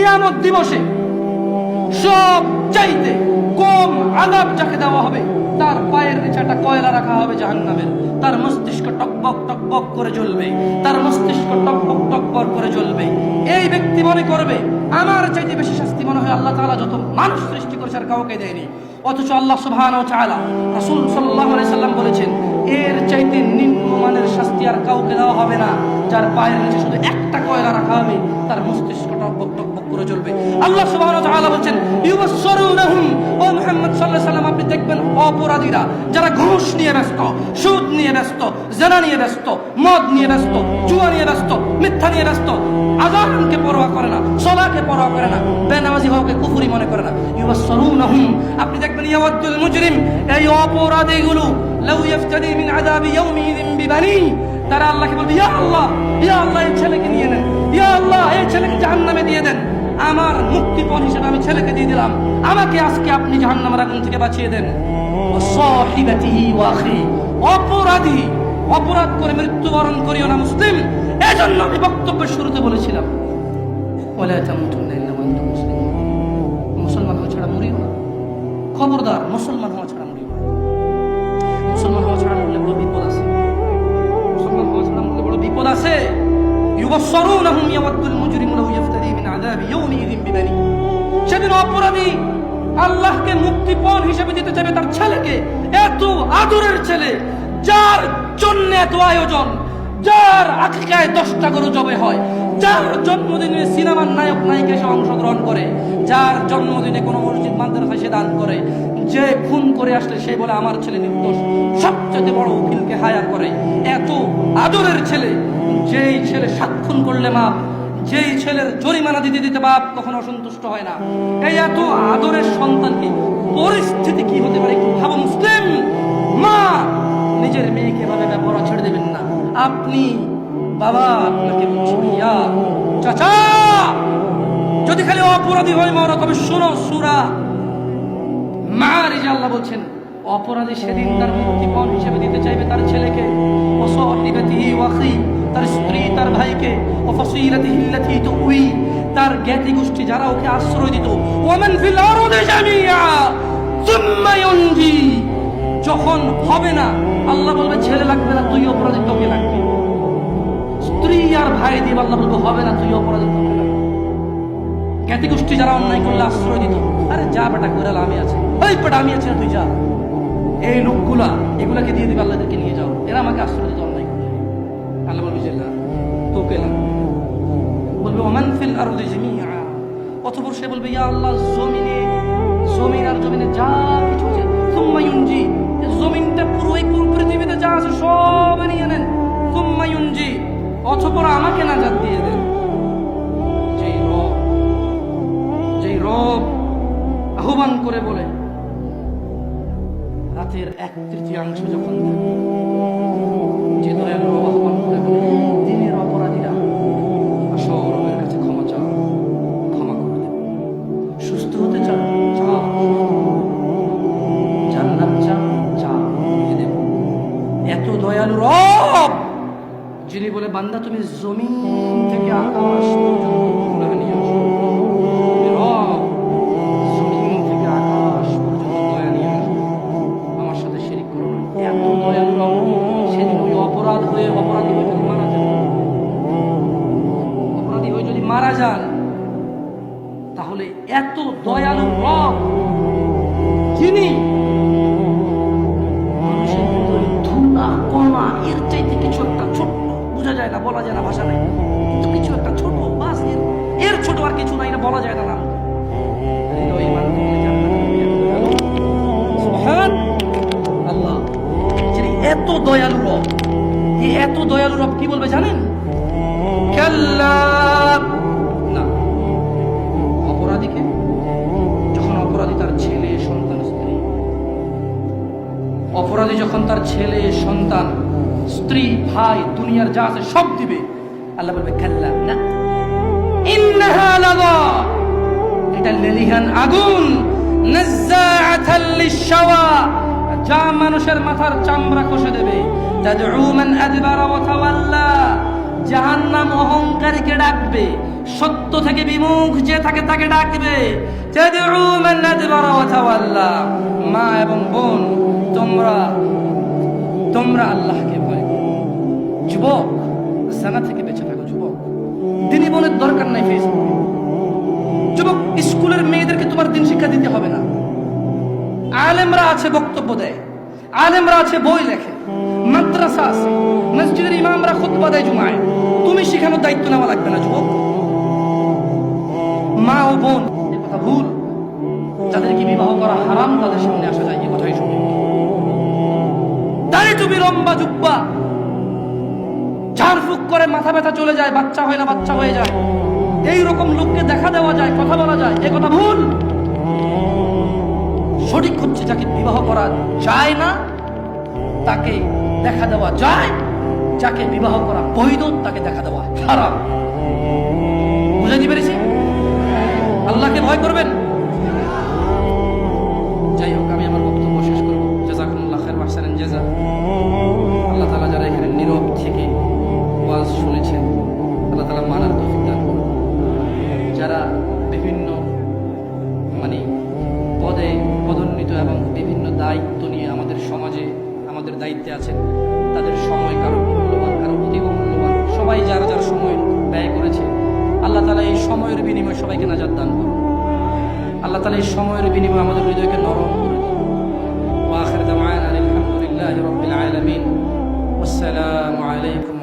কিয়ামত দিবসে সব চাইতে কম আযাব যাকে দেওয়া হবে, তার পায়ের নিচে একটা কয়লা রাখা হবে জাহান্নামের, তার মস্তিষ্ক টকবক টকবক করে জ্বলবে, তার মস্তিষ্ক টকবক টকবক করে জ্বলবে। এই ব্যক্তি মনে করবে আমার চাইতে বেশি শাস্তি মনে হয় আল্লাহ তাআলা যত মানুষ সৃষ্টি করেছে আর কাউকে দেয়নি। অথচ আল্লাহ সুবহানাহু ওয়া তাআলা, রাসূল সাল্লাল্লাহু আলাইহি সাল্লাম বলেছেন এর চাইতে নিম্নমানের শাস্তি আর কাউকে দেওয়া হবে না, যার পায়ের নিচে শুধু একটা কয়লা রাখা হবে, তার মস্তিষ্ক টকবক টকবক করে জ্বলবে। আল্লাহ সুবহানাহু ওয়া তাআলা বলেন ইউবাসসিরুনহুম, ও মুহাম্মদ সাল্লাল্লাহু আলাইহি সাল্লাম আপনি দেখবেন অপরাধীরা যারা ঘুষ নিয়ে ব্যস্ত, সুদ নিয়ে ব্যস্ত, জিনা নিয়ে ব্যস্ত, মদ নিয়ে ব্যস্ত, জুয়া নিয়ে ব্যস্ত, মিথ্যা নিয়ে ব্যস্ত, আযানকে পরোয়া করে না, সালাতকে পরোয়া করে না, বেনামাজি হওয়াকে কুফরি মনে করে না। ইউবাসসিরুনহুম, আপনি দেখবেন ইয়াওয়াদুল মুজরিম, এই অপরাধীগুলো লাউ ইফতাদি মিন আযাবি ইয়াউমিযিন বিবানি, তারা আল্লাহকে বলবে ইয়া আল্লাহ, ইয়া আল্লাহ এই ছেলেকে নিয়ে নেন, ইয়া আল্লাহ এই ছেলেকে জাহান্নামে দিয়ে দেন, আমার মুক্তিপণ হিসেবে আমি ছেলেকে দিয়ে দিলাম, আমাকে আজকে আপনি জাহান্নামের আগুন থেকে বাঁচিয়ে দেন। ওয়াসাহিবাতিহি ওয়া আখি, অপরাধী অপরাধ করে মৃত্যুবরণ করিও না মুসলিম। এজন্য আমি বক্তব্যের শুরুতে বলেছিলাম ওয়ালা তামুতুন্না ইল্লা ওয়া আনতুম মুসলিমুন, মুসলমান হওয়া ছাড়া মরিও না, খবরদার মুসলমান হওয়া ছাড়া মরিও না। মুসলমান হওয়া ছাড়া মরলে বড় বিপদ আছে, মুসলমান হওয়া ছাড়া মরলে বড় বিপদ আছে। ইউবাসসিরুনহুম ইয়াওয়াদুল মুজরিমু লাউ ইফতাদি মিন আযাবি ইয়াউমিযিন বিবানি, সেদিন অপরাধী আল্লাহকে মুক্তিপণ হিসেবে দিতে চাইবে তার ছেলেকে, এত আদরের ছেলে যার জন্য এত আয়োজন, যার আকিকায় 10টা গরু জবে হয়, যার জন্মদিনে সিনেমার নায়ক নায়িকা এসে অংশগ্রহণ করে, যার জন্মদিনে কোনো মসজিদ মাদ্রাসায় সে দান করে, যে খুন করে আসলে সে বলে আমার ছেলে নির্দোষ, সবচেয়ে বড় উকিলকে হায়ার করে। এত আদরের ছেলে, যেই ছেলে 7 খুন করলে মাপ, যেই ছেলের জরিমানা দিতে দিতে বাপ কখনো অসন্তুষ্ট হয় না, এই এত আদরের সন্তানকে পরিস্থিতি কি হতে পারে একটু ভাবো। মুসলিম মা নিজের মেয়েকে এভাবে ব্যবহার ছেড়ে দেবেন না। আপনি বাবা, আপনাকে বলছি ভাইয়া, চাচা, যদি খালি অপরাধী হয় মরো, তবে শোনো সূরা মাআরিজে আল্লাহ বলছেন অপরাধী সেদিন তার মুক্তিপণ হিসেবে দিতে চাইবে তার ছেলেকে, ওয়াসাহিবাতিহি ওয়া আখি, তার স্ত্রী, তার ভাইকে, ওয়াফাসিলাতিহি আল্লাতী তুই, তার জ্ঞাতি গোষ্ঠী যারা ওকে আশ্রয় দিত, ওয়ামান ফিল আরদি জামিআ সুম্মা ইউনজি, যখন হবে না আল্লাহ বলবে ছেলে লাগবে না, তুই অপরাধী, তোকে লাগবে। স্ত্রী আর ভাই দিয়ে আল্লাহ বলবে হবে না, তুই অপরাধী, তোকে লাগবে। জ্ঞাতি গোষ্ঠী যারা অন্যায় করলে আশ্রয় দিত, আরে যা বেটা কইরাল আমি আছি, ওই বেটা আমি আছি না, তুই যা। এই লোকগুলা এগুলাকে দিয়ে দিবে, আল্লাহদেরকে নিয়ে যাও, এরা আমাকে আশ্রয় দিত অন্যায় করলে। আল্লাহ বলবে যে না, তোকে লাগবে। বলবে ওমান ফিল আরদি জামিআ, অতঃপর সে বলবে ইয়া আল্লাহ জমিনে, জমিন আর জমিনে যা কিছু আছে, সুম্মা ইউনজি, জমিনটা পুরো এই পৃথিবীতে যা আছে সব নিয়ে নেন, সুম্মা ইউনজি, অতঃপর আমাকে নাজাত দিয়ে দেন। যেই রব আহ্বান করে বলে রাতের 1/3 যখন যে দয়ালু রব আহ্বান করে বলে দিনের অপরাধীরা আসো রবের কাছে ক্ষমা চাও, ক্ষমা করে দেব, সুস্থ হতে চাও চাও, জান্নাত চাও চাও, দিয়ে দেব। এত দয়ালু রব যিনি বলে বান্দা তুমি জমিন থেকে আকাশ পর্যন্ত গুনাহ নিয়ে আসো, রব জমিন থেকে আকাশ পর্যন্ত দয়া নিয়ে আসো, আমার সাথে শিরিক করো না। এত দয়ালু রব, সেদিন ওই অপরাধী হয়ে যদি মারা যান, অপরাধী হয়ে যদি মারা যান, তাহলে এত দয়ালু রব যিনি মানুষের ভিতরে ধুলা কণা এর চাইতে কিছু একটা ছোট্ট, বোঝা যায় না, বলা যায় না, ভাষা নেই, কিন্তু কিছু একটা ছোট, বাস এর ছোট আর কিছু নাই, না বলা যায় না নাম। আল্লাহ যিনি এত দয়ালু রব, এই এত দয়ালু রব কি বলবে জানেন? কাল্লা, না, অপরাধীকে যখন অপরাধী তার ছেলে সন্তান স্ত্রী, অপরাধী যখন তার ছেলে সন্তান স্ত্রী ভাই দুনিয়ার যা আছে সব দিবে, আল্লাহ বলবে কাল্লা, না, ইন্নাহা লাযা, এটা লেলিহান আগুন, নাযাআতাল লিশাওয়া, যা মানুষের মাথার চামড়া কষে দেবে, তাদউ মান আদবারা ওয়া তাওয়াল্লা, জাহান্নাম অহংকারীকে ডাকবে, সত্য থেকে বিমুখ যে থাকে তাকে ডাকবে। তাদউ মান আদবারা ওয়া তাওয়াল্লা। মা এবং বোন, তোমরা আল্লাহকে ভয় করো। যুবক, জানা থেকে বেঁচে থাকো। যুবক, দিনী বোনের দরকার নাই ফেসবুকে। যুবক, স্কুলের মেয়েদেরকে তোমার দিন শিক্ষা দিতে হবে না। আলেমরা আছে, বক্তব্য দেয়, আলেমরা আছে, বই লেখে, মাদ্রাসা আছে, মসজিদের ইমামরা খুতবা দেয় জুমায়। তুমি শিখানোর দায়িত্ব নেওয়া লাগবে না। যুবক, মা ও বোন, এ কথা ভুল। যাদেরকে বিবাহ করা হারাম তাদের সামনে আসা যায়, এ কথাই সঠিক। দাড়ি টুপি, লম্বা জুব্বা, ঝাড়ফুঁক করে মাথা ব্যথা চলে যায়, বাচ্চা হয় না বাচ্চা হয়ে যায়, এইরকম লোককে দেখা দেওয়া যায়, কথা বলা যায়, এ কথা ভুল। সঠিক হচ্ছে যাকে বিবাহ করা যায় না তাকে দেখা দেওয়া যায়, যাকে বিবাহ করা বৈধ তাকে দেখা দেওয়া হারাম। বুঝাইতে পেরেছি? আল্লাহকে ভয় করবেন। যাই হোক, আমি আমার বক্তব্য শেষ করব। জাযাকুমুল্লাহ খাইর ওয়া আহসানাল জাযা। আল্লাহ তাআলা যারা এখানে নীরব থেকে ওয়াজ শুনেছেন, আল্লাহ তাআলা মানার তৌফিক দান করুন। যারা বিভিন্ন পদে পদোন্নীত এবং বিভিন্ন দায়িত্ব নিয়ে আমাদের সমাজে আমাদের দায়িত্বে আছেন, তাদের সময় কারো মূল্যবান, কারো অধিক মূল্যবান, সবাই যারা যার সময় ব্যয় করেছে, আল্লাহ তাআলা এই সময়ের বিনিময়ে সবাইকে নাজাত দান করুন। আল্লাহ তাআলা এই সময়ের বিনিময়ে আমাদের হৃদয়কে নরম করে দিন। ওয়া আখির দাওয়ানা আলহামদুলিল্লাহি রাব্বিল আলামিন। আসসালামু আলাইকুম।